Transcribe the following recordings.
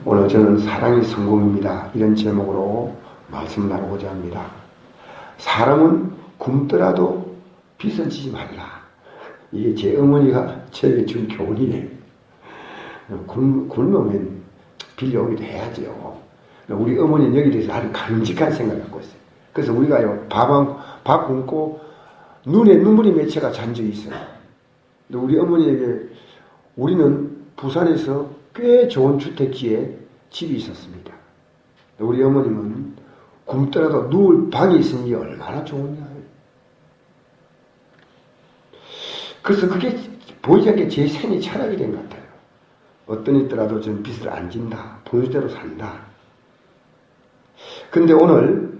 오늘 저는 사랑이 성공입니다. 이런 제목으로 말씀 나누고자 합니다. 사람은 굶더라도 빚은 지지 말라. 이게 제 어머니가 저에게 준 교훈이에요. 굶으면 빌려오기도 해야죠. 우리 어머니는 여기에 대해서 아주 강직한 생각을 갖고 있어요. 그래서 우리가요, 밥 굶고 눈에 눈물이 맺혀가 잔 적이 있어요. 근데 우리 어머니에게 우리는 부산에서 꽤 좋은 주택지에 집이 있었습니다. 우리 어머님은 굶더라도 누울 방이 있으니 얼마나 좋으냐. 그래서 그게 보이지 않게 제 생애 철학이 된 것 같아요. 어떤 있더라도 저는 빚을 안 진다. 본수대로 산다. 근데 오늘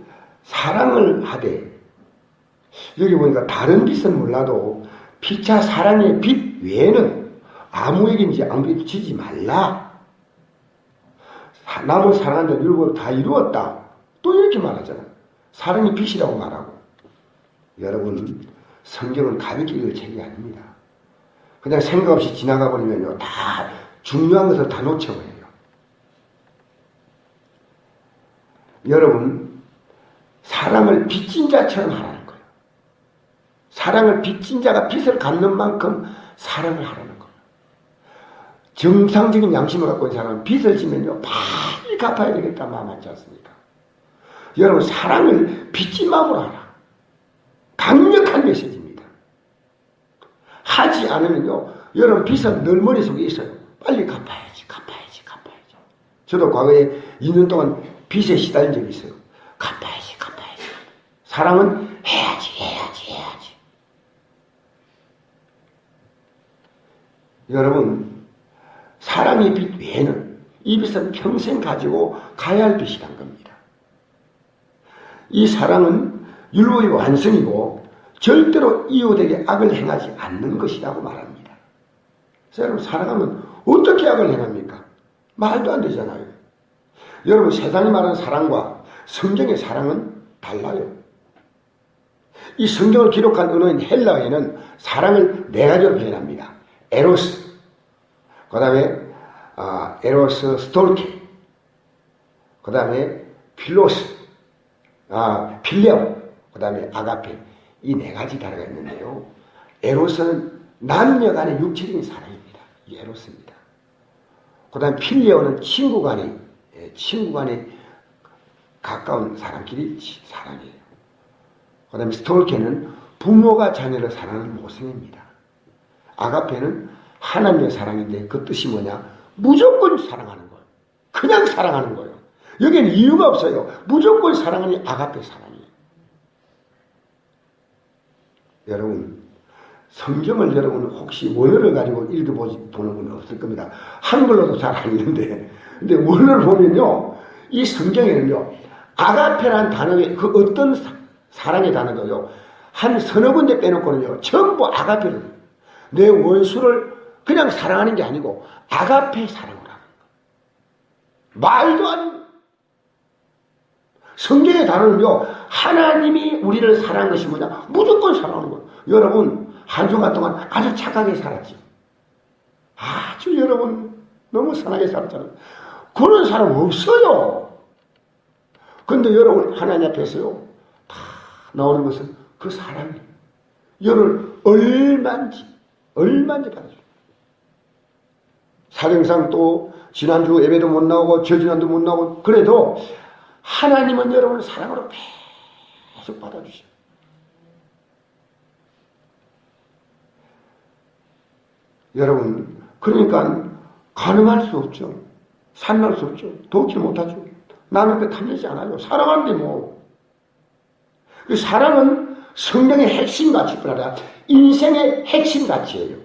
사랑을 하되, 여기 보니까 다른 빚은 몰라도 피차 사랑의 빚 외에는 아무에게인지 아무에게도 지지 말라. 남을 사랑한다 율법을 다 이루었다. 또 이렇게 말하잖아요. 사랑이 빚이라고 말하고. 여러분, 성경은 가볍게 읽을 책이 아닙니다. 그냥 생각 없이 지나가 버리면요, 다 중요한 것을 다 놓쳐버려요. 여러분, 사랑을 빚진 자처럼 하라는 거예요. 사랑을 빚진 자가 빚을 갚는 만큼 사랑을 하라는 거예요. 정상적인 양심을 갖고 있는 사람은 빚을 지면요, 빨리 갚아야 되겠다 마음 맞지 않습니까? 여러분, 사랑을 빚진 마음으로 하라. 강력한 메시지입니다. 하지 않으면요, 여러분 빚은 늘 머릿속에 있어요. 빨리 갚아야지. 저도 과거에 2년 동안 빚에 시달린 적이 있어요. 갚아야지. 사랑은 해야지. 여러분, 사랑의 빚 외에는 이 빚은 평생 가지고 가야 할 빚이란 겁니다. 이 사랑은 율법의 완성이고 절대로 이웃에게 악을 행하지 않는 것이라고 말합니다. 그래서 여러분, 사랑하면 어떻게 악을 행합니까? 말도 안 되잖아요. 여러분, 세상이 말하는 사랑과 성경의 사랑은 달라요. 이 성경을 기록한 언어인 헬라어에는 사랑을 네 가지로 표현합니다. 에로스, 그 다음에 에로스 스톨케, 그 다음에 필로스, 필레오, 그 다음에 아가페. 이 네 가지 단어가 있는데요. 에로스는 남녀 간의 육체적인 사랑입니다. 이게 에로스입니다. 그 다음에 필레오는 친구 간의 가까운 사람끼리 사랑이에요. 그 다음에 스톨케는 부모가 자녀를 사랑하는 모성입니다. 아가페는 하나님의 사랑인데 그 뜻이 뭐냐? 무조건 사랑하는 거예요. 그냥 사랑하는 거예요. 여기에는 이유가 없어요. 무조건 사랑하니 아가페 사랑이에요. 여러분, 성경을 여러분 혹시 원어를 가지고 읽어보는 분 없을 겁니다. 한글로도 잘 안 읽는데, 근데 원어를 보면요, 이 성경에는요, 아가페라는 단어의 그 어떤 사랑의 단어도요, 한 서너 군데 빼놓고는요, 전부 아가페를, 내 원수를 그냥 사랑하는 게 아니고 아가페 사랑을 하는 거예요. 말도 안 돼요. 성경의 단어는요, 하나님이 우리를 사랑한 것이 뭐냐? 무조건 사랑하는 거예요. 여러분, 한 주간 동안 아주 착하게 살았지. 아주 여러분, 너무 선하게 살았잖아요. 그런 사람 없어요. 근데 여러분, 하나님 앞에서요, 다 나오는 것은 그 사랑이에요. 여러분, 얼마인지 받아줘요. 사정상 또, 지난주 예배도 못 나오고, 저지난도 못 나오고, 그래도 하나님은 여러분을 사랑으로 계속 받아주셔요. 여러분, 그러니까 가능할 수 없죠. 산날 수 없죠. 도우지 못하죠. 남의 것 탐내지 않아요. 사랑하는데 뭐. 그 사랑은 성령의 핵심 가치뿐 아니라 인생의 핵심 가치예요.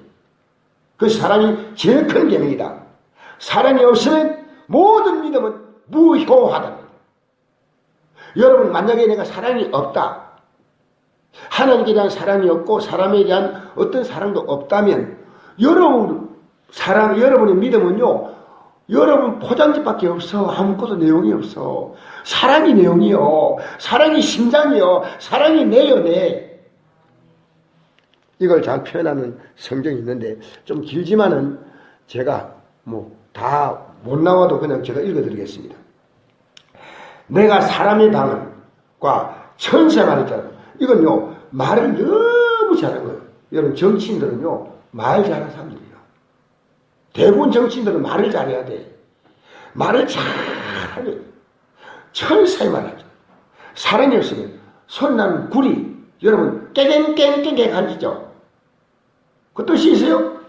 그 사랑이 제일 큰 계명이다. 사랑이 없으면 모든 믿음은 무효하다. 여러분, 만약에 내가 사랑이 없다, 하나님께 대한 사랑이 없고 사람에 대한 어떤 사랑도 없다면 여러분의 믿음은요, 여러분 포장지밖에 없어. 아무것도 내용이 없어. 사랑이 내용이요, 사랑이 심장이요, 사랑이 내요, 내. 이걸 잘 표현하는 성경이 있는데 좀 길지만은 제가 다 못 나와도 그냥 제가 읽어드리겠습니다. 내가 사람의 방언과 천사 말했잖아요. 이건요, 말을 너무 잘하는 거예요. 여러분, 정치인들은요, 말 잘하는 사람들이에요. 대부분 정치인들은 말을 잘해야 돼. 말을 잘하면 천사의 말하죠. 사람이 없으면 손난 구리, 여러분, 깨갱깨갱깨갱 하시죠? 그 뜻이 있어요?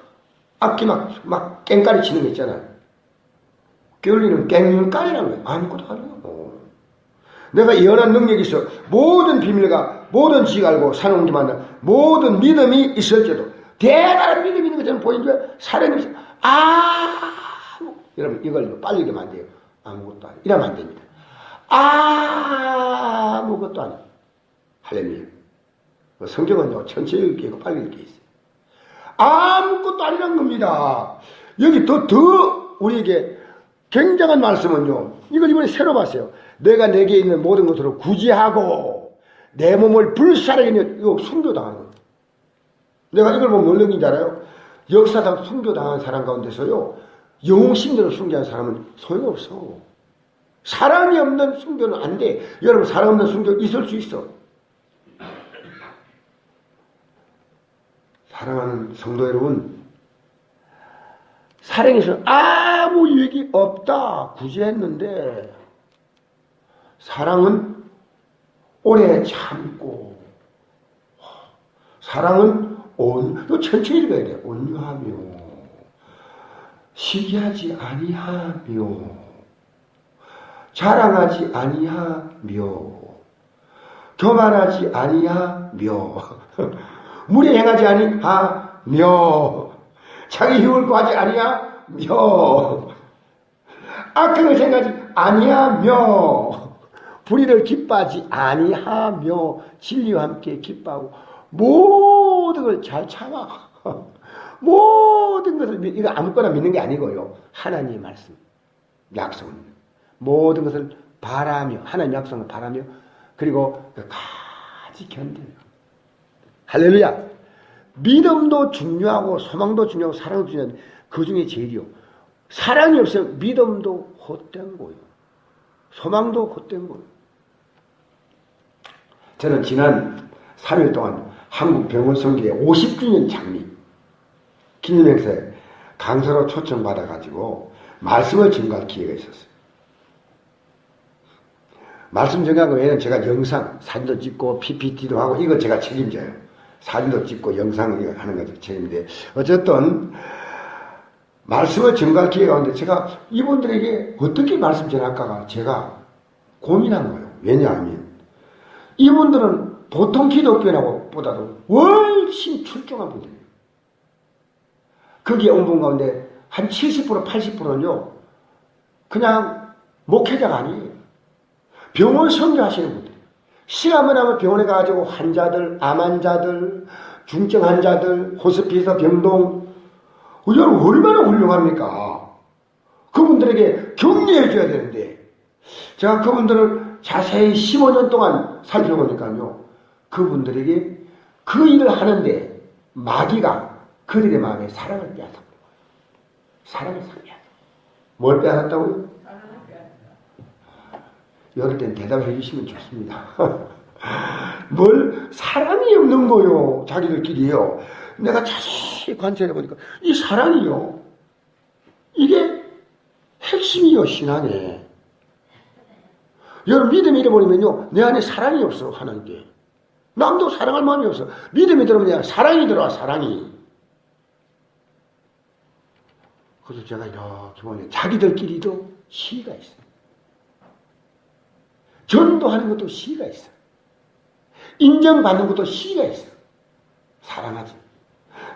악기 막 깽까리 치는 거 있잖아요. 껴울리는 깽까리라는 거예요. 아무것도 아니에요. 내가 예언한 능력이 있어. 모든 비밀과 모든 지식 알고 사는 모든 믿음이 있을지도 대단한 믿음이 있는 것처럼 보이는 거예요. 사람이 있어요. 여러분, 이걸 빨리 읽으면 안 돼요. 아무것도 아니에요. 이러면 안 됩니다. 아무것도 아니에요. 할렐루야. 성경은요, 천천히 읽고 빨리 읽게 있어요. 아무것도 아니란 겁니다. 여기 더 우리에게 굉장한 말씀은요, 이걸 이번에 새로 봤어요. 내가 내게 있는 모든 것으로 구제하고 내 몸을 불사르게 이거 순교당하는 거예요. 내가 이걸 보면 놀란 줄 알아요? 역사상 순교당한 사람 가운데서요, 영웅신들을 순교한 사람은 소용없어. 사랑이 없는 순교는 안 돼. 여러분, 사랑 없는 순교 있을 수 있어. 사랑하는 성도 여러분, 사랑에서 아무 유익이 없다 구제했는데, 사랑은 오래 참고, 사랑은 천천히 읽어야 돼. 온유하며, 시기하지 아니하며, 자랑하지 아니하며, 교만하지 아니하며, 무례 행하지 아니하며, 자기 힘을 구하지 아니하며, 악한 것을 생각하지 아니하며, 불의를 기뻐하지 아니하며, 진리와 함께 기뻐하고, 모든 걸 잘 참아. 모든 것을 이거 아무거나 믿는 게 아니고요. 하나님의 말씀, 약속은 모든 것을 바라며, 하나님 약속을 바라며, 그리고 끝까지 견뎌요. 할렐루야. 믿음도 중요하고 소망도 중요하고 사랑도 중요한데 그 중에 제일이요. 사랑이 없으면 믿음도 헛된 거예요. 소망도 헛된 거예요. 저는 지난 3일 동안 한국 병원 선교회 50주년 창립 기념행사에 강사로 초청받아가지고 말씀을 전가할 기회가 있었어요. 말씀 전가하고 외에는 제가 영상, 사진도 찍고 PPT도 하고 이거 제가 책임져요. 사진도 찍고 영상 하는 것도 책임인데 어쨌든 말씀을 전가할 기회가 왔는데 제가 이분들에게 어떻게 말씀 전할까가 제가 고민한 거예요. 왜냐하면 이분들은 보통 기독교인하고 보다도 훨씬 출중한 분들이에요. 거기에 온 분 가운데 한 70% 80%는요 그냥 목회자가 아니에요. 병원 선교하시는 분들. 시간만 하면 병원에 가가지고 환자들, 암 환자들, 중증 환자들, 호스피스 병동, 여러분 얼마나 훌륭합니까? 그분들에게 격려해줘야 되는데 제가 그분들을 자세히 15년 동안 살펴보니까요 그분들에게 그 일을 하는데 마귀가 그들의 마음에 사랑을 빼앗아. 사랑을 빼앗아. 뭘 빼앗았다고요? 이럴 땐 대답해 주시면 좋습니다. 뭘 사랑이 없는 거요. 자기들끼리요. 내가 자세히 관찰해 보니까 이 사랑이요. 이게 핵심이요. 신앙에. 여러분 믿음이 잃어버리면요. 내 안에 사랑이 없어. 하나님께. 남도 사랑할 마음이 없어. 믿음이 들어오면 사랑이 들어와. 사랑이. 그래서 제가 이렇게 보면 자기들끼리도 시가 있어요. 전도하는 것도 시가 있어요. 인정받는 것도 시가 있어요. 사랑하지.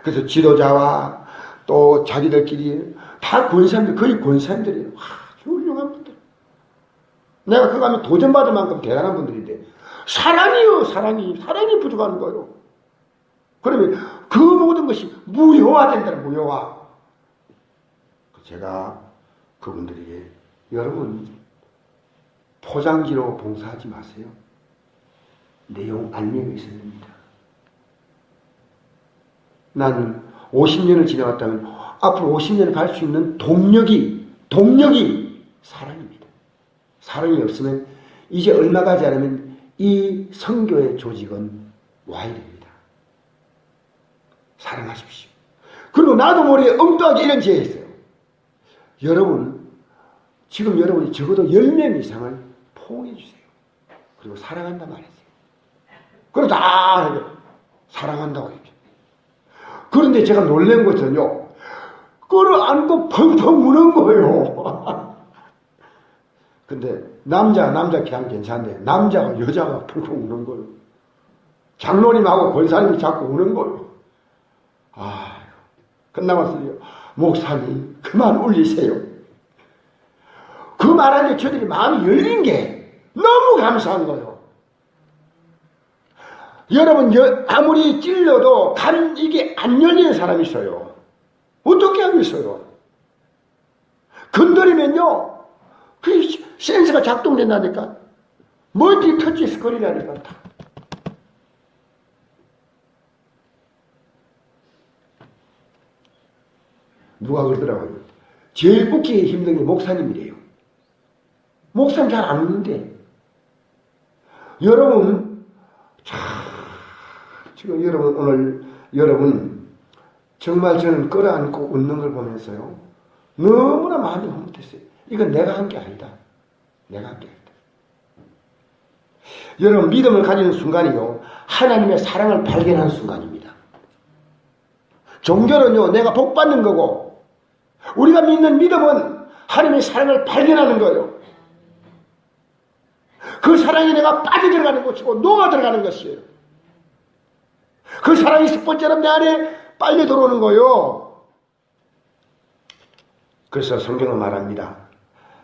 그래서 지도자와 또 자기들끼리 다 권사님들, 거의 권사님들이에요. 훌륭한 분들. 내가 그거 하면 도전받을 만큼 대단한 분들인데 사랑이요. 사랑이 부족한 거예요. 그러면 그 모든 것이 무효화된다는 무효화. 제가 그분들에게 여러분 포장지로 봉사하지 마세요. 내용 알맹이 있어야 됩니다. 나는 50년을 지나갔다면 앞으로 50년을 갈 수 있는 동력이 동력이 사랑입니다. 사랑이 없으면 이제 얼마 가지 않으면 이 선교의 조직은 와야 됩니다. 사랑하십시오. 그리고 나도 모르게 엉뚱하게 이런 제에 있어요. 여러분, 지금 여러분이 적어도 10명 이상을 포옹해 주세요. 그리고 사랑한다 말했어요. 그리고 다 사랑한다고 했죠. 그런데 제가 놀란 것은요, 끌어안고 펑펑 우는 거예요. 근데 남자 그냥 괜찮네. 남자가 여자가 펑펑 우는 거예요. 장로님하고 권사님이 자꾸 우는 거예요. 아, 끝나갔어요. 목사님 그만 울리세요. 그 말하는데 저들이 마음이 열린 게 너무 감사한 거예요. 여러분, 아무리 찔러도 이게 안 열리는 사람이 있어요. 어떻게 하겠어요? 건드리면요, 그 센서가 작동된다니까. 멀티 터치 스크린이라니까. 누가 그러더라고요. 제일 웃기기 힘든 게 목사님이래요. 목사님 잘 안 웃는데. 여러분, 지금 여러분, 정말 저는 끌어안고 웃는 걸 보면서요, 너무나 많이 흐뭇했어요. 이건 내가 한 게 아니다. 내가 한 게 아니다. 여러분, 믿음을 가지는 순간이요, 하나님의 사랑을 발견하는 순간입니다. 종교는요, 내가 복 받는 거고, 우리가 믿는 믿음은 하나님의 사랑을 발견하는 거예요. 그 사랑에 내가 빠져들어가는 것이고 녹아 들어가는 것이에요. 그 사랑이 습관처럼 내 안에 빨려 들어오는 거예요. 그래서 성경은 말합니다.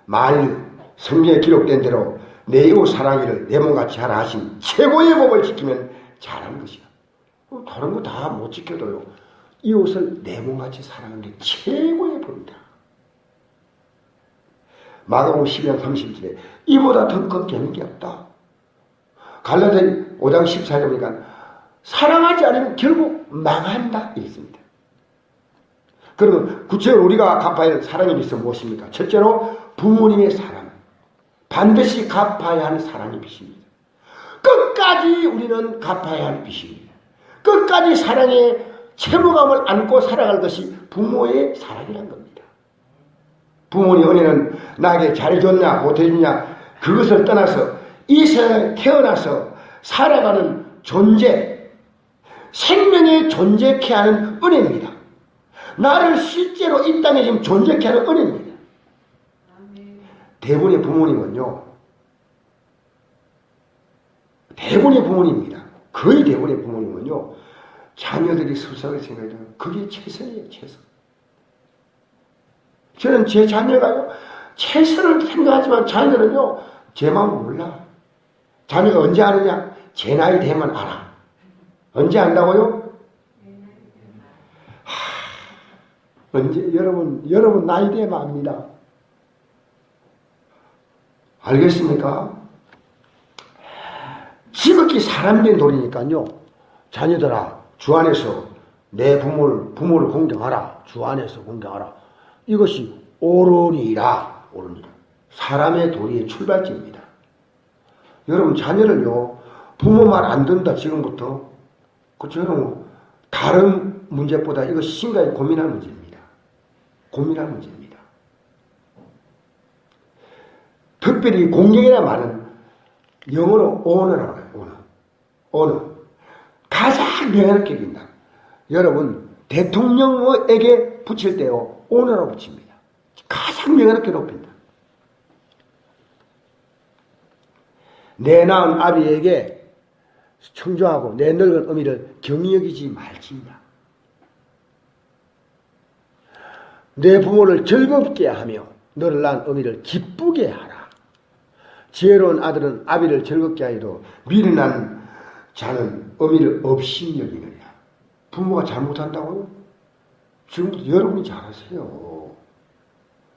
만일 성경에 기록된 대로 내 이웃 사랑이를 내 몸같이 하라 하신 최고의 법을 지키면 잘하는 것이야. 다른 거 다 못 지켜도요, 이웃을 내 몸같이 사랑하는 게 최고의 법이다. 마가복음 12장 30절에 이보다 더 큰 계명이 없다. 갈라디아 5장 14절에 보니까 사랑하지 않으면 결국 망한다 이랬습니다. 그러면 구체적으로 우리가 갚아야 할 사랑에 비해서 무엇입니까? 첫째로 부모님의 사랑, 반드시 갚아야 하는 사랑의 빚입니다. 끝까지 우리는 갚아야 할 빚입니다. 끝까지 사랑의 채무감을 안고 살아갈 것이 부모의 사랑이란 겁니다. 부모님 은혜는 나에게 잘해줬냐 못해줬냐 그것을 떠나서 이 세상에 태어나서 살아가는 존재, 생명에 존재케 하는 은혜입니다. 나를 실제로 이 땅에 지금 존재케 하는 은혜입니다. 대부분의 부모님은요, 대부분의 부모님입니다. 거의 대부분의 부모님은요, 자녀들이 섭섭하게 생각해도 그게 최선이에요. 최선. 저는 제 자녀가요, 최선을 생각하지만 자녀들은요, 제 마음을 몰라. 자녀가 언제 아느냐? 제 나이 되면 알아. 언제 안다고요? 언제? 여러분 나이 되면 압니다. 알겠습니까? 지극히 사람된 도리니까요, 자녀들아, 주 안에서 내 부모를 공경하라. 주 안에서 공경하라. 이것이 옳으니라. 사람의 도리의 출발점입니다. 여러분, 자녀를요, 부모 말 안 듣는다 지금부터, 그렇죠? 여러분, 다른 문제보다 이거 심각하게 고민할 문제입니다. 고민할 문제입니다. 특별히 공경이라는 말은 영어로 honor라고 해요. honor. 가장 명예롭게 빈다. 여러분, 대통령에게 붙일 때요, honor라고 붙입니다. 가장 명예롭게 높인다. 내 낳은 아비에게 청조하고 내 늙은 어미를 경히 여기지 말지니라. 내 부모를 즐겁게 하며 너를 낳은 어미를 기쁘게 하라. 지혜로운 아들은 아비를 즐겁게 하여도 미련한 자는 어미를 없이 여기느냐. 부모가 잘못한다고요? 지금부터 여러분이 잘하세요.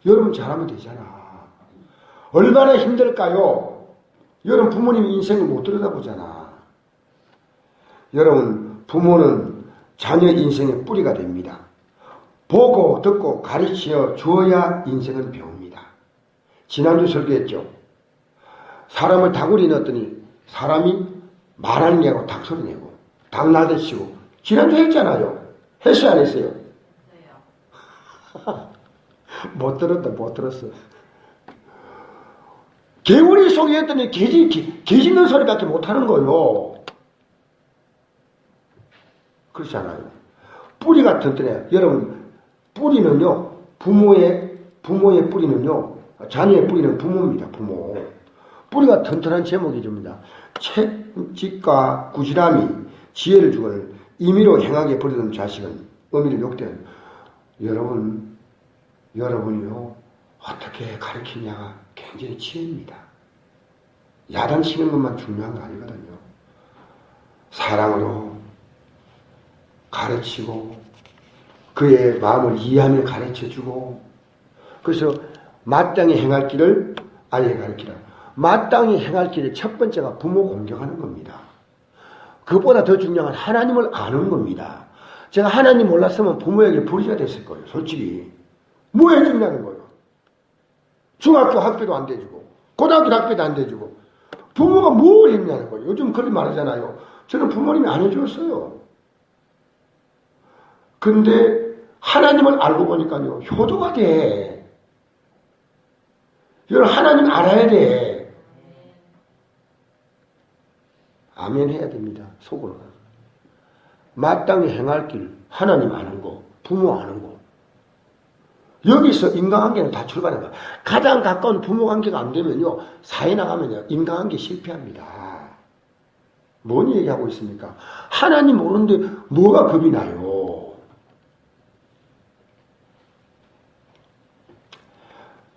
여러분 잘하면 되잖아. 얼마나 힘들까요? 여러분 부모님 인생을 못 들여다보잖아. 여러분, 부모는 자녀 인생의 뿌리가 됩니다. 보고 듣고 가르치어 주어야 인생은 배웁니다. 지난주 설교했죠. 사람을 다구리 넣었더니 사람이 말하는 게 아니고 닭소리 내고 닭 나대치고 지난주 했잖아요. 했어요 안 했어요? 못 들었다 못 들었어. 개구리 속에 했더니 개 짖는 소리밖에 못하는 거요. 그렇지 않아요. 뿌리가 튼튼해요. 여러분 뿌리는요 부모의 뿌리는요 자녀의 뿌리는 부모입니다. 부모. 뿌리가 튼튼한 제목이 줍니다. 책직과 구지람이 지혜를 주거늘 임의로 행하게 버리는 자식은 어미를 욕되는. 여러분이요 어떻게 가르치냐가 굉장히 지혜입니다. 야단치는 것만 중요한 거 아니거든요. 사랑으로 가르치고 그의 마음을 이해하며 가르쳐주고 그래서 마땅히 행할 길을 아예 가르치라. 마땅히 행할 길의 첫 번째가 부모 공경하는 겁니다. 그보다 더 중요한 건 하나님을 아는 겁니다. 제가 하나님 몰랐으면 부모에게 불의가 됐을 거예요. 솔직히. 뭐 해주냐는 거예요. 중학교 학비도 안 대주고 고등학교 학비도 안 대주고 부모가 뭘 했냐는 거예요. 요즘 그렇게 말하잖아요. 저는 부모님이 안 해줬어요. 근데 하나님을 알고 보니까요. 효도가 돼. 여러분 하나님 알아야 돼. 아멘 해야 됩니다. 속으로. 마땅히 행할 길 하나님 아는 거 부모 아는 거 여기서 인간관계는 다 출발한 거예요. 가장 가까운 부모 관계가 안 되면요 사회 나가면요 인간관계 실패합니다. 뭔 얘기하고 있습니까? 하나님 모르는데 뭐가 겁이 나요?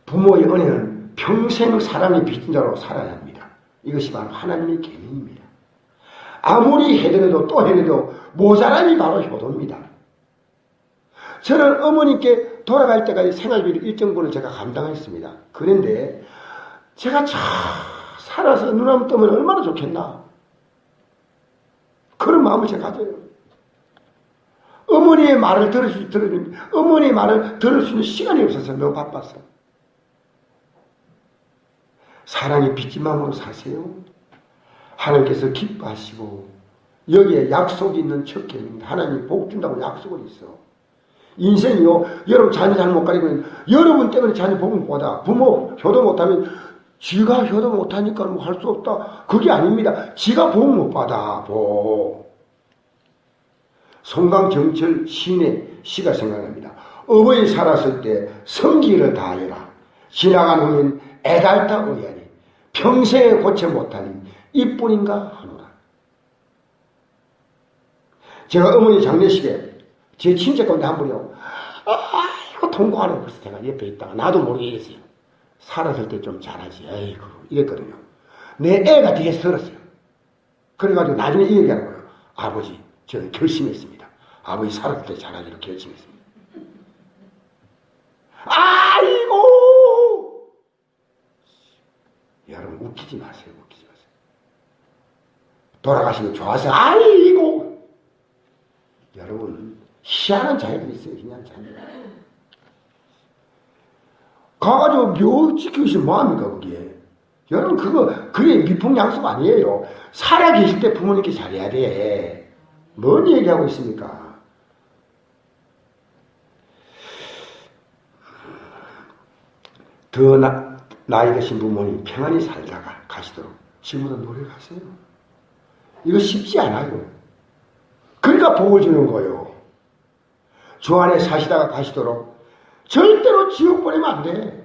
부모의 은혜는 평생 사랑의 빚진 자로 살아야 합니다. 이것이 바로 하나님의 계명입니다. 아무리 해드려도 또 해드려도 모자람이 바로 효도입니다. 저는 어머니께 돌아갈 때까지 생활비를 일정분을 제가 감당했습니다. 그런데 제가 잘 살아서 눈감 뜨면 얼마나 좋겠나. 그런 마음을 제가 가져요. 어머니의 말을 어머니의 말을 들을 수 있는 시간이 없어서 너무 바빴어. 사랑이 빚진 마음으로 사세요. 하나님께서 기뻐하시고 여기에 약속이 있는 첫 계명입니다. 하나님이 복 준다고 약속은 있어. 인생이요. 여러분 자녀 잘못 가리고 여러분 때문에 자녀 복 못 받아. 부모 효도 못하면 지가 효도 못하니까 뭐 할 수 없다. 그게 아닙니다. 지가 복 못 받아. 복. 송강정철 시인의 시가 생각납니다. 어버이 살았을 때 성기를 다하여라. 지나간 후면 애달다 의하니 평생에 고쳐 못하니 이뿐인가 하노라. 제가 어머니 장례식에 제 친척 가운데 한 분이요. 이거 통과하는 거 벌써 제가 옆에 있다가 나도 모르게 이랬어요. 살았을 때 좀 잘하지. 아이고 이랬거든요. 내 애가 뒤에서 들었어요. 그래가지고 나중에 이 얘기하는 거예요. 아버지 저는 결심했습니다. 아버지 살았을 때 잘하기로 결심했습니다. 아이고 여러분 웃기지 마세요. 웃기지 마세요. 돌아가시면 좋아서 아이고 여러분 희한한 자녀들이 있어요. 희한한 자녀들. 가가지고 묘 지키시 뭐합니까 그게. 여러분 그게 미풍양속 아니에요. 살아계실 때 부모님께 잘해야 돼. 뭔 얘기하고 있습니까? 더 나이 드신 부모님 평안히 살다가 가시도록 지금부터 노력하세요. 이거 쉽지 않아요. 그러니까 복을 주는 거예요. 주 안에 사시다가 가시도록 절대로 지옥 보내면 안 돼.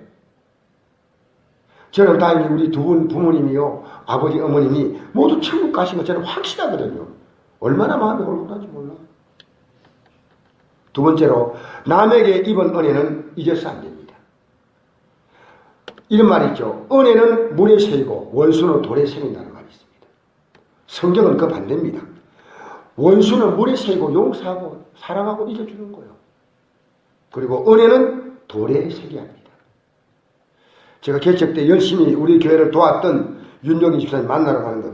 저는 다행히 우리 두 분 부모님이요 아버지 어머님이 모두 천국 가신 거 저는 확실하거든요. 얼마나 마음이 홀쭉한지 몰라. 두 번째로 남에게 입은 은혜는 잊어서 안 됩니다. 이런 말이 있죠. 은혜는 물에 새이고 원수는 돌에 새긴다는 말이 있습니다. 성경은 그 반대입니다. 원수는 물에 새이고 용서하고 사랑하고 잊어주는 거예요. 그리고 은혜는 돌에 새게 합니다. 제가 개척 때 열심히 우리 교회를 도왔던 윤종희 집사님 만나러 가는 것.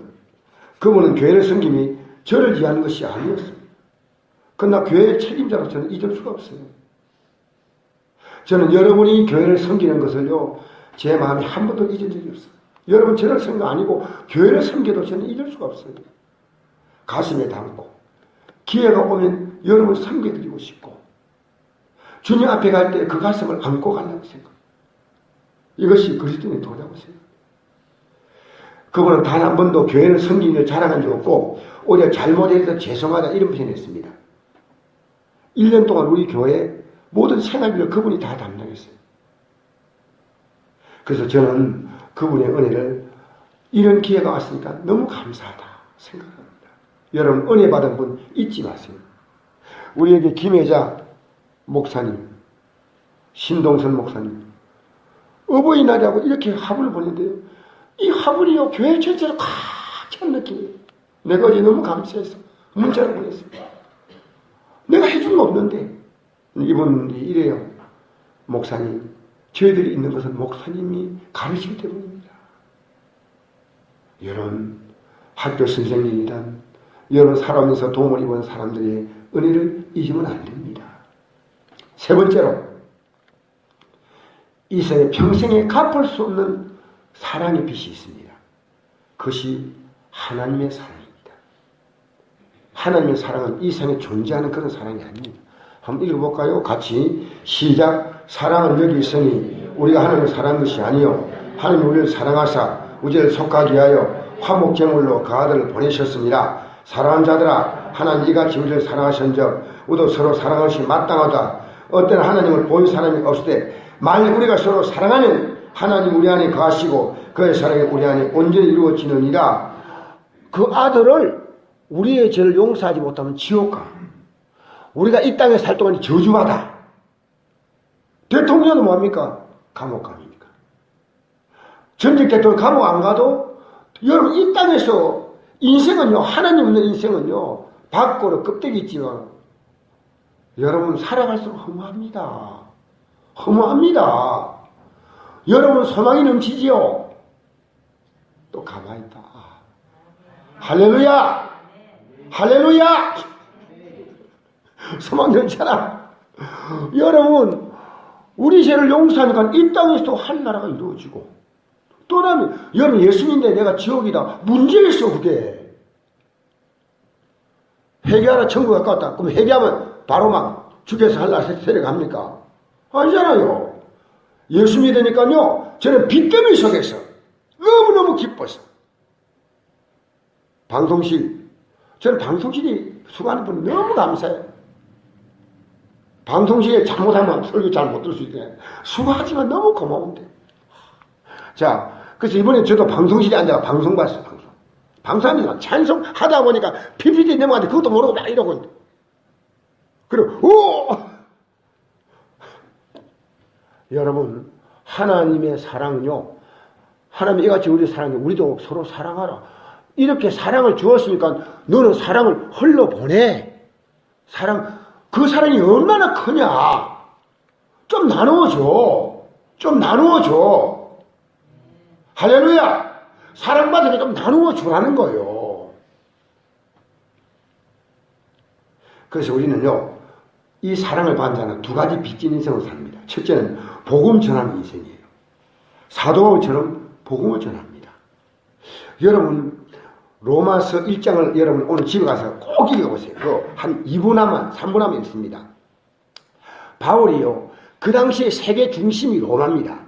그분은 교회를 섬김이 저를 위한 것이 아니었습니다. 그러나 교회의 책임자로 저는 잊을 수가 없어요. 저는 여러분이 교회를 섬기는 것을요 제 마음이 한 번도 잊은 적이 없어요. 여러분 저를 섬겨 아니고 교회를 섬겨도 저는 잊을 수가 없어요. 가슴에 담고 기회가 오면 여러분을 섬겨드리고 싶고 주님 앞에 갈 때 그 가슴을 안고 가려고 생각. 이것이 그리스도인의 도라고 생각. 그분은 단 한 번도 교회를 섬긴 일 자랑한 적 없고 오히려 잘못해서 죄송하다 이런 표현했습니다. 1년 동안 우리 교회 모든 생활비를 그분이 다 담당했어요. 그래서 저는 그분의 은혜를 이런 기회가 왔으니까 너무 감사하다 생각합니다. 여러분 은혜 받은 분 잊지 마세요. 우리에게 김혜자 목사님, 신동선 목사님 어버이날이라고 이렇게 화분을 보낸대요. 이 화분이요 교회 전체를 꽉 찬 느낌이에요. 내가 어제 너무 감사해서 문자를 보냈습니다. 내가 해준 거 없는데 이분들이 이래요. 목사님, 저희들이 있는 것은 목사님이 가르치기 때문입니다. 여러분 학교 선생님이란 여러분 살아오면서 도움을 입은 사람들의 은혜를 잊으면 안 됩니다. 세 번째로 이 세상에 평생에 갚을 수 없는 사랑의 빚이 있습니다. 그것이 하나님의 사랑입니다. 하나님의 사랑은 이 세상에 존재하는 그런 사랑이 아닙니다. 한번 읽어볼까요? 같이 시작. 사랑은 여기 있으니 우리가 하나님을 사랑한 것이 아니요 하나님이 우리를 사랑하사 우리를 속하게 하여 화목제물로 그 아들을 보내셨습니다. 사랑하는 자들아 하나님 이같이 우리를 사랑하신즉 우리도 서로 사랑할 것이 마땅하다. 어떤 하나님을 본 사람이 없을 때 만일 우리가 서로 사랑하면 하나님 우리 안에 거하시고 그의 사랑이 우리 안에 온전히 이루어지느니라. 그 아들을 우리의 죄를 용서하지 못하면 지옥 가. 우리가 이 땅에 살 동안 저주받아. 대통령은 뭐합니까? 감옥 갑니까? 전직 대통령 감옥 안 가도 여러분 이 땅에서 인생은요 하나님 없는 인생은요 밖으로 껍데기 있지만 여러분 살아갈수록 허무합니다. 허무합니다. 여러분 소망이 넘치지요? 또 가만히 있다. 할렐루야! 할렐루야! 소망 넘쳐라. 여러분 우리 죄를 용서하니까 이 땅에서도 하늘나라가 이루어지고 또는 여러분 예수님인데 내가 지옥이다. 문제 있어 그게. 회개하라 천국 가까웠다. 그럼 회개하면 바로 막 죽여서 하늘나라 데려갑니까? 아니잖아요. 예수 믿으니까요 저는 빚더미 속에서 너무너무 기뻐서 저는 방송실이 수고하는 분 너무 감사해요. 방송실에 잘못하면 설교 잘 못 들을 수 있게 수고하지만 너무 고마운데. 자, 그래서 이번에 저도 방송실에 앉아서 방송 봤어요. 방송하니까 찬송 하다 보니까 PPT 넘어가는데 그것도 모르고 막 이러고 있는데. 그리고 오! 여러분 하나님의 사랑은요 하나님이 이같이 우리 사랑해 우리도 서로 사랑하라. 이렇게 사랑을 주었으니까 너는 사랑을 흘러보내. 그 사랑이 얼마나 크냐. 좀 나누어줘. 좀 나누어줘. 할렐루야. 사랑받으니까 좀 나누어주라는 거예요. 그래서 우리는요 이 사랑을 받은 자는 두 가지 빚진 인생을 삽니다. 첫째는 복음 전하는 인생이에요. 사도바울처럼 복음을 전합니다. 여러분 로마서 1장을 여러분 오늘 집에 가서 꼭 읽어보세요. 한 2분하면 3분하면 있습니다. 바울이요 그 당시에 세계 중심이 로마입니다.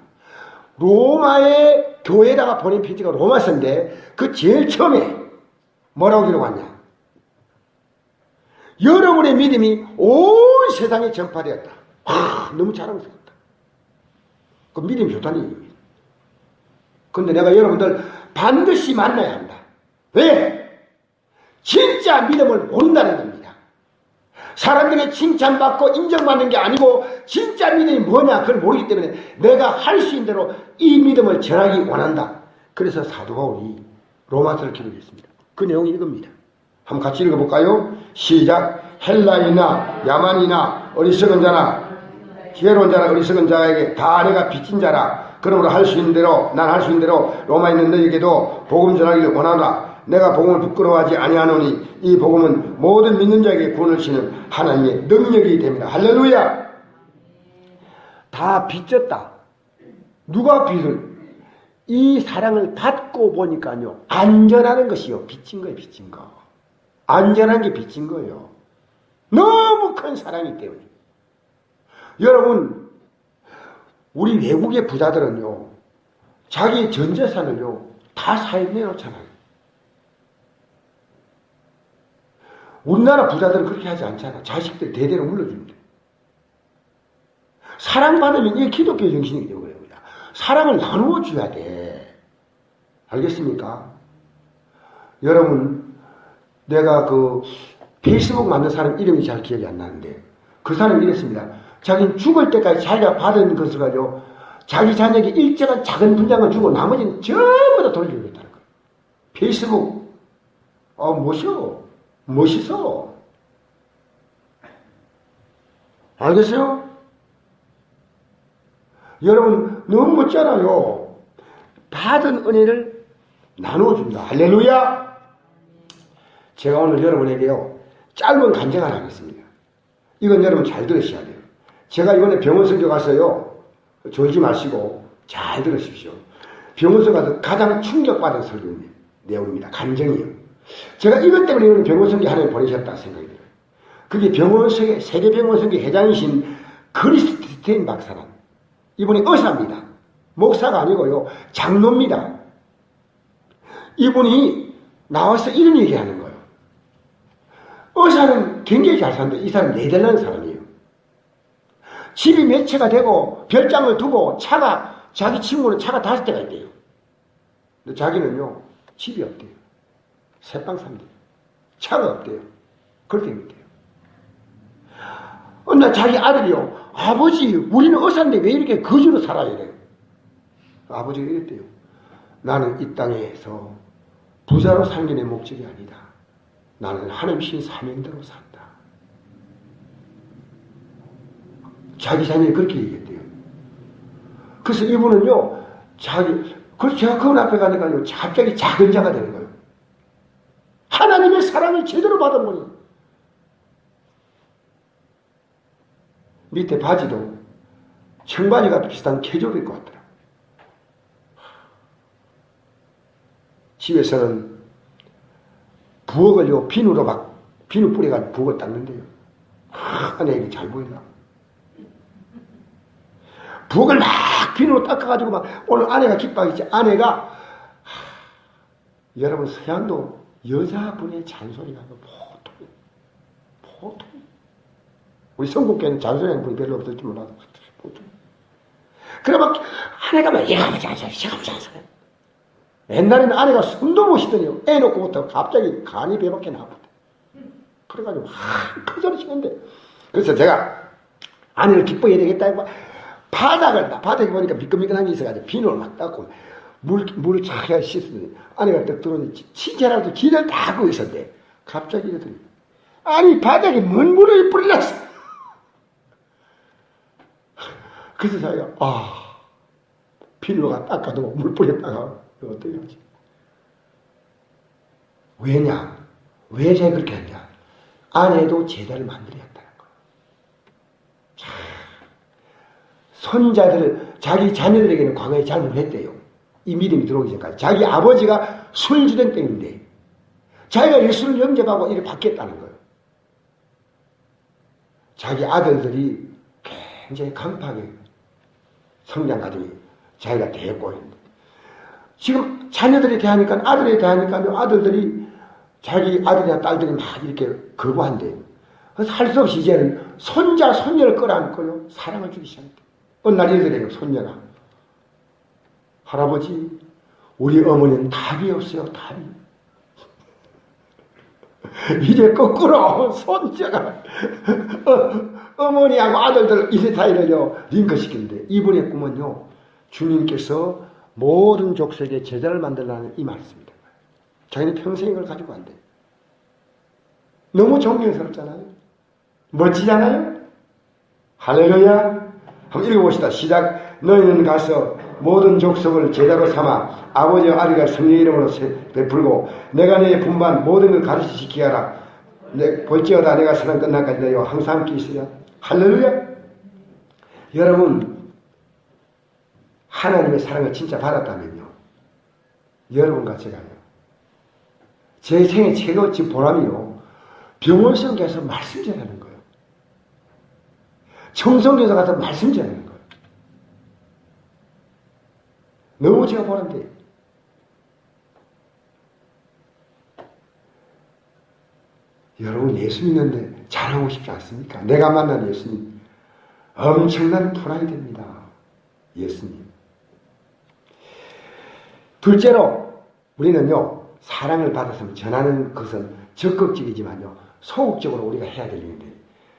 로마의 교회에다가 보낸 편지가 로마서인데 그 제일 처음에 뭐라고 기록하냐. 여러분의 믿음이 온 세상에 전파되었다. 너무 자랑스럽다. 그 믿음이 좋다는 얘기입니다. 근데 내가 여러분들 반드시 만나야 한다. 왜? 진짜 믿음을 모른다는 겁니다. 사람들에게 칭찬받고 인정받는 게 아니고 진짜 믿음이 뭐냐 그걸 모르기 때문에 내가 할 수 있는 대로 이 믿음을 전하기 원한다. 그래서 사도 바울이 로마서를 기록했습니다. 그 내용이 이겁니다. 한번 같이 읽어볼까요? 시작. 헬라이나 야만이나 어리석은 자나 지혜로운 자나 어리석은 자에게 다 내가 빚진 자라. 그러므로 할 수 있는 대로 난 할 수 있는 대로 로마에 있는 너에게도 복음 전하기를 원하노라. 내가 복음을 부끄러워하지 아니하노니 이 복음은 모든 믿는 자에게 구원을 주시는 하나님의 능력이 됩니다. 할렐루야. 다 빚졌다. 누가 빚을? 이 사랑을 받고 보니까요, 안전하는 것이요. 빚진 거예요, 빚진 거. 안전한 게 빚진 거예요. 너무 큰 사랑이기 때문에. 여러분, 우리 외국의 부자들은요, 자기 전 재산을요, 다 사에 내놓잖아요. 우리나라 부자들은 그렇게 하지 않잖아. 자식들 대대로 물려줍니다. 사랑받으면 이게 기독교 정신이기 때문에 그럽니다. 사랑을 나누어 줘야 돼. 알겠습니까? 여러분, 내가 그 페이스북 만든 사람 이름이 잘 기억이 안 나는데 그 사람이 이랬습니다. 자기는 죽을 때까지 자기가 받은 것을 가지고 자기 자녀에게 일정한 작은 분량을 주고 나머지는 전부 다 돌려주겠다는 거예요. 페이스북 멋있어. 알겠어요? 여러분 너무 멋잖아요. 받은 은혜를 나누어준다. 할렐루야. 제가 오늘 여러분에게요 짧은 간증을 하겠습니다. 이건 여러분 잘 들으셔야 돼요. 제가 이번에 병원 선교 갔어요. 졸지 마시고 잘 들으십시오. 병원 선교 가서 가장 충격받은 설교 내용입니다. 간증이요. 제가 이것 때문에 이번 병원 선교 하나님 보내셨다 생각이 들어요. 그게 세계 병원 선교 회장이신 크리스티인 박사란 이분이 의사입니다. 목사가 아니고요. 장로입니다. 이분이 나와서 이런 얘기하는 거예요. 의사는 굉장히 잘 사는데 이 사람은 네덜란드 사람이에요. 집이 몇 채가 되고 별장을 두고 자기 친구는 차가 5대가 있대요. 근데 자기는요 집이 없대요. 새빵 산대요. 차가 없대요. 그렇게 있대요. 어느 날 자기 아들이요. 아버지 우리는 의사인데 왜 이렇게 거지로 살아야 돼요? 아버지가 이랬대요. 나는 이 땅에서 부자로 사는 게 내 목적이 아니다. 나는 하나님 신 사명대로 산다. 자기 자녀이 그렇게 얘기했대요. 그래서 이분은요, 그래서 제가 그분 앞에 가니까요, 갑자기 작은 자가 되는 거예요. 하나님의 사랑을 제대로 받은 분이. 밑에 바지도 청바지가 비슷한 캐주얼 입고 왔더라고요. 집에서는 부엌을요, 비누 뿌려가지고 부엌을 닦는데요. 아내에게 잘 보이나? 부엌을 막 비누로 닦아가지고 막, 오늘 아내가 기뻐하겠지. 아내가, 여러분, 서양도 여자분의 잔소리가 보통. 우리 성국교는 잔소리하는 분이 별로 없을지 몰라도, 보통. 그래 막, 아내가 막, 얘가 하지 않았어요. 제가 하지 않았어요. 옛날에는 아내가 숨도 못 쉬더니요. 애 놓고부터 갑자기 간이 배밖에 나왔대. 그래가지고 큰 소리 치는데. 그래서 제가 아내를 기뻐해야 되겠다 하고 바닥에 보니까 미끈미끈한 게 있어가지고 비누를 막 닦고 물을 잘 씻으더니 아내가 딱 들어오니 친절하고 기를 다 하고 있었는데 갑자기 이러더니 아니 바닥에 뭔 물을 뿌려놨어. 그래서 자기가 비누가 닦아도 물 뿌렸다가 어떻게 하지? 왜냐? 왜 제가 그렇게 했냐? 아내도 제자를 만들어야 한다는 거예요. 자, 손자들, 자기 자녀들에게는 과거에 잘못했대요. 이 믿음이 들어오기 전까지. 자기 아버지가 술주된 때문인데 자기가 예수를 영접하고 이를 받겠다는 거예요. 자기 아들들이 굉장히 강팍하게 성장 과정이 자기가 되었고 있는데 지금 자녀들이 대하니까 아들이 대하니까요. 아들들이 자기 아들이나 딸들이 막 이렇게 거부한대요. 그래서 할 수 없이 이제는 손자, 손녀를 끌어안고요. 사랑을 주기 시작했대요. 어느 날 이러더래요. 손녀가. 할아버지, 우리 어머니는 답이 없어요. 답이. 이제 거꾸로 손자가 어머니하고 아들들 이 스타일을요. 링크시키는데 이분의 꿈은요. 주님께서 모든 족속에 제자를 만들라는 이 말씀입니다. 자기는 평생 이걸 가지고 안 돼. 너무 존경스럽잖아요. 멋지잖아요. 할렐루야. 한번 읽어봅시다. 시작. 너희는 가서 모든 족속을 제자로 삼아 아버지와 아들과 성령의 이름으로 베풀고 내가 너의 분반 모든 걸 가르치시게 하라. 볼지어다 내가 세상 끝날까지 너희와 항상 함께 있으랴. 할렐루야. 여러분 하나님의 사랑을 진짜 받았다면요, 여러분과 제가요, 제 생애 최고 지금 보람이요, 병원성 가서 말씀 전하는 거예요. 청송교사 가서 말씀 전하는 거예요. 너무 제가 보람돼요. 여러분 예수 믿는데 자랑하고 싶지 않습니까? 내가 만난 예수님 엄청난 프라이드입니다. 예수님. 둘째로 우리는요, 사랑을 받았으면 전하는 것은 적극적이지만요, 소극적으로 우리가 해야 될 일인데,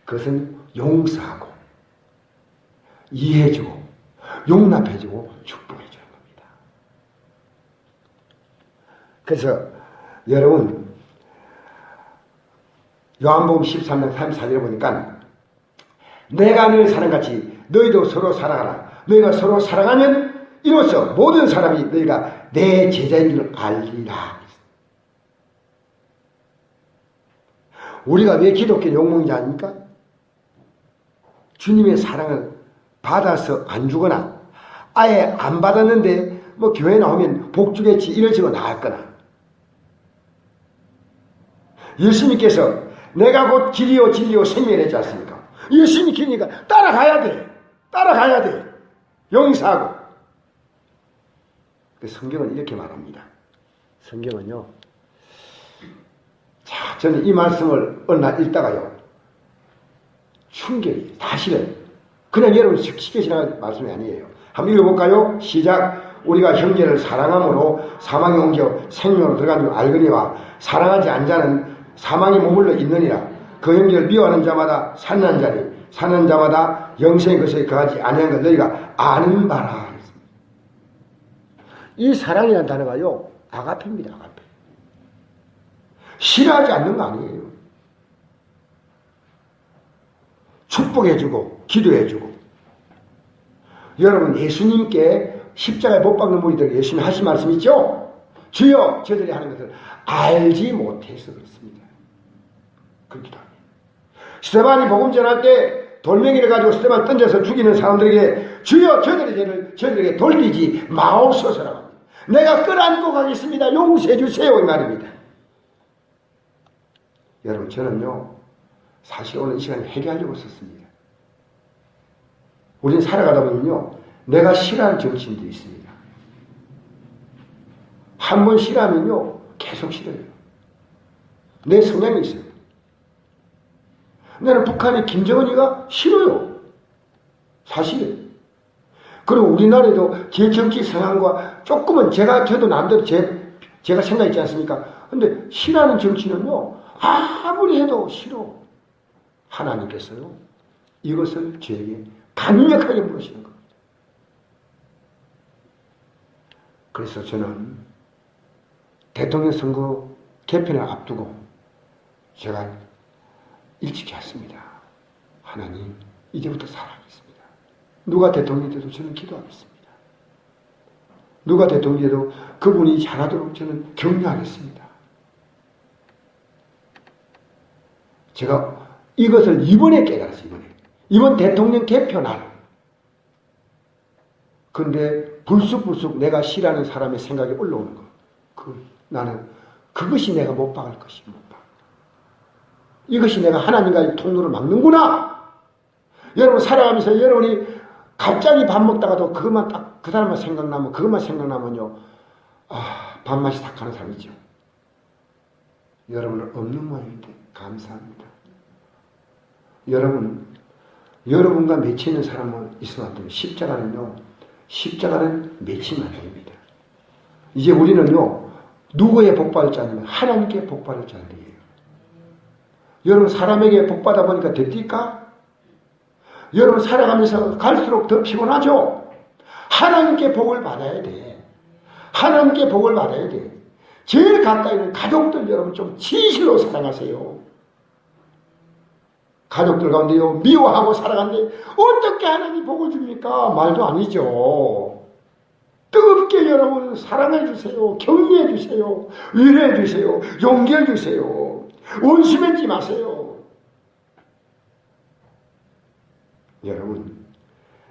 그것은 용서하고 이해해주고 용납해주고 축복해주는 겁니다. 그래서 여러분, 요한복음 13장 34절에 보니까 내가 너를 사랑같이 너희도 서로 사랑하라. 너희가 서로 사랑하면 이로써 모든 사람이 너희가 내 제자인 줄 알리라. 우리가 왜 기독교 욕먹는지 아닙니까? 주님의 사랑을 받아서 안 주거나 아예 안 받았는데 뭐 교회 나오면 복 주겠지 이럴 식으로 나왔거나, 예수님께서 내가 곧 길이요 진리요 생명이랬지 않습니까? 예수님이 길이니까 따라가야 돼. 따라가야 돼. 용서하고. 성경은 이렇게 말합니다. 성경은요, 자, 저는 이 말씀을 어느 날 읽다가요, 충격이, 사실은 그냥 여러분 쉽게 지나갈 말씀이 아니에요. 한번 읽어볼까요? 시작. 우리가 형제를 사랑함으로 사망이 옮겨 생명으로 들어가는 줄 알거니와 사랑하지 않는 자는 사망이 머물러 있느니라. 그 형제를 미워하는 자마다 산난 자니 사는 자마다 영생의 것에 거하지 아니한 걸 너희가 아는 바라. 이 사랑이라는 단어가요, 아가페입니다. 아가페. 싫어하지 않는 거 아니에요. 축복해주고 기도해주고. 여러분, 예수님께 십자가에 못 박는 무리들 예수님 하신 말씀 있죠? 주여 저들이 하는 것을 알지 못해서 그렇습니다. 그렇기도 합니다. 스데반이 복음 전할 때 돌멩이를 가지고 스데반 던져서 죽이는 사람들에게 주여 저들에게 돌리지 마옵소서라고 합니다. 내가 끌어안고 가겠습니다. 용서해 주세요, 이 말입니다. 여러분, 저는요, 사실 오늘 이 시간에 회개하려고 썼습니다. 우리는 살아가다 보면요, 내가 싫어하는 정치인들이 있습니다. 한 번 싫어하면요, 계속 싫어요. 내 성향이 있어요. 나는 북한의 김정은이가 싫어요. 사실은. 그리고 우리나라에도 제 정치 성향과 조금은 저도 남대로 제가 생각있지 않습니까? 근데 싫어하는 정치는요, 아무리 해도 싫어. 하나님께서요, 이것을 저에게 강력하게 물으시는 겁니다. 그래서 저는 대통령 선거 개편을 앞두고 제가 일찍 했습니다. 하나님, 이제부터 살아가겠습니다. 누가 대통령이 돼도 저는 기도하겠습니다. 누가 대통령이 돼도 그분이 잘하도록 저는 격려하겠습니다. 제가 이것을 이번에 깨달았어요. 이번 대통령 개편날. 근데 불쑥불쑥 내가 싫어하는 사람의 생각이 올라오는 거. 나는 그것이 내가 못 박을 것이 못 박을. 이것이 내가 하나님과의 통로를 막는구나. 여러분 살아가면서 여러분이 갑자기 밥 먹다가도 그것만 딱 그 사람만 생각나면요, 밥맛이 딱 가는 사람이죠. 여러분은 없는 모양인데 감사합니다. 여러분과 맺히는 사람은 있으면 안 됩니다. 십자가는 맺히면 안 됩니다. 이제 우리는요, 누구의 복받을 자냐면 하나님께 복받을 자들이에요. 여러분 사람에게 복받아 보니까 됩니까? 여러분 살아가면서 갈수록 더 피곤하죠? 하나님께 복을 받아야 돼. 하나님께 복을 받아야 돼. 제일 가까이 있는 가족들 여러분 좀 진실로 사랑하세요. 가족들 가운데요, 미워하고 살아가는데 어떻게 하나님 복을 줍니까? 말도 아니죠. 뜨겁게 여러분 사랑해 주세요. 격려해 주세요. 위로해 주세요. 용기해 주세요. 원수 맺지 마세요. 여러분,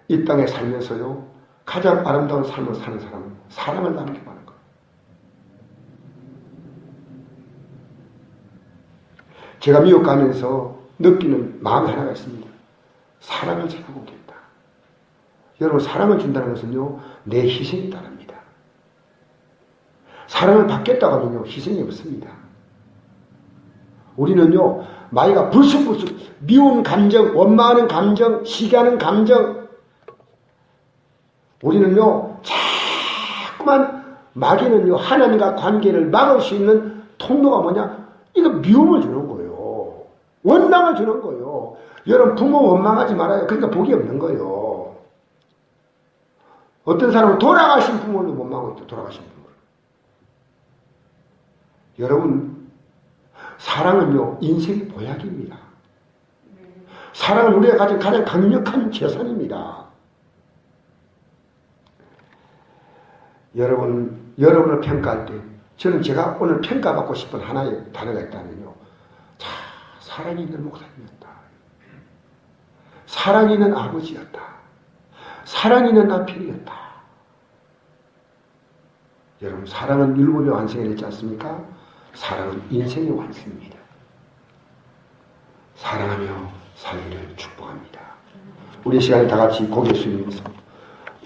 이 땅에 살면서요, 가장 아름다운 삶을 사는 사람은 사랑을 남기고 하는 거예요. 제가 미국 가면서 느끼는 마음이 하나가 있습니다. 사랑을 전하고 오겠다. 여러분, 사랑을 준다는 것은요, 내 희생이 따릅니다. 사랑을 받겠다고 하면요, 희생이 없습니다. 우리는요, 마이가 불쑥불쑥 미운 감정, 원망하는 감정, 시기하는 감정, 우리는요, 자꾸만 마귀는요, 하나님과 관계를 막을 수 있는 통로가 뭐냐? 이거 미움을 주는 거예요. 원망을 주는 거예요. 여러분, 부모 원망하지 말아요. 그러니까 복이 없는 거예요. 어떤 사람은 돌아가신 부모를 원망하고 있다. 돌아가신 부모를. 여러분, 사랑은요, 인생의 보약입니다. 사랑은 우리가 가진 가장 강력한 재산입니다. 여러분을 평가할 때, 저는 제가 오늘 평가받고 싶은 하나의 단어가 있다면요. 자, 사랑이 있는 목사님이었다. 사랑이 있는 아버지였다. 사랑이 있는 남편이었다. 여러분, 사랑은 율법의 완성이 되지 않습니까? 사랑은 인생의 완성입니다. 사랑하며 살기를 축복합니다. 우리 시간에 다 같이 고개 숙이면서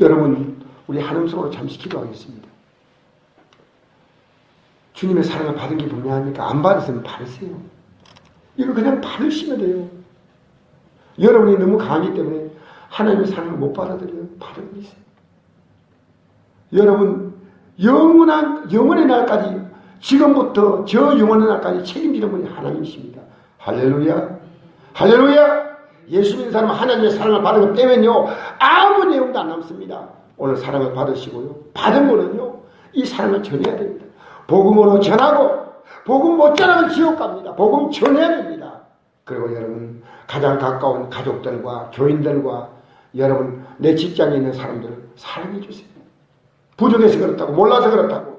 여러분, 우리 한음성으로 잠시 기도하겠습니다. 주님의 사랑을 받은 게 분명합니까? 안 받으시면 받으세요. 이거 그냥 받으시면 돼요. 여러분이 너무 강하기 때문에 하나님의 사랑을 못 받아들여요. 받아들이세요. 여러분, 영원의 날까지, 지금부터 저 영원의 날까지 책임지는 분이 하나님이십니다. 할렐루야. 할렐루야. 예수 믿는 사람은 하나님의 사랑을 받은 것 빼면요, 아무 내용도 안 남습니다. 오늘 사랑을 받으시고요, 받은 분은요, 이 사랑을 전해야 됩니다. 복음으로 전하고, 복음 못 전하면 지옥 갑니다. 복음 전해야 됩니다. 그리고 여러분, 가장 가까운 가족들과 교인들과 여러분, 내 직장에 있는 사람들을 사랑해 주세요. 부족해서 그렇다고, 몰라서 그렇다고,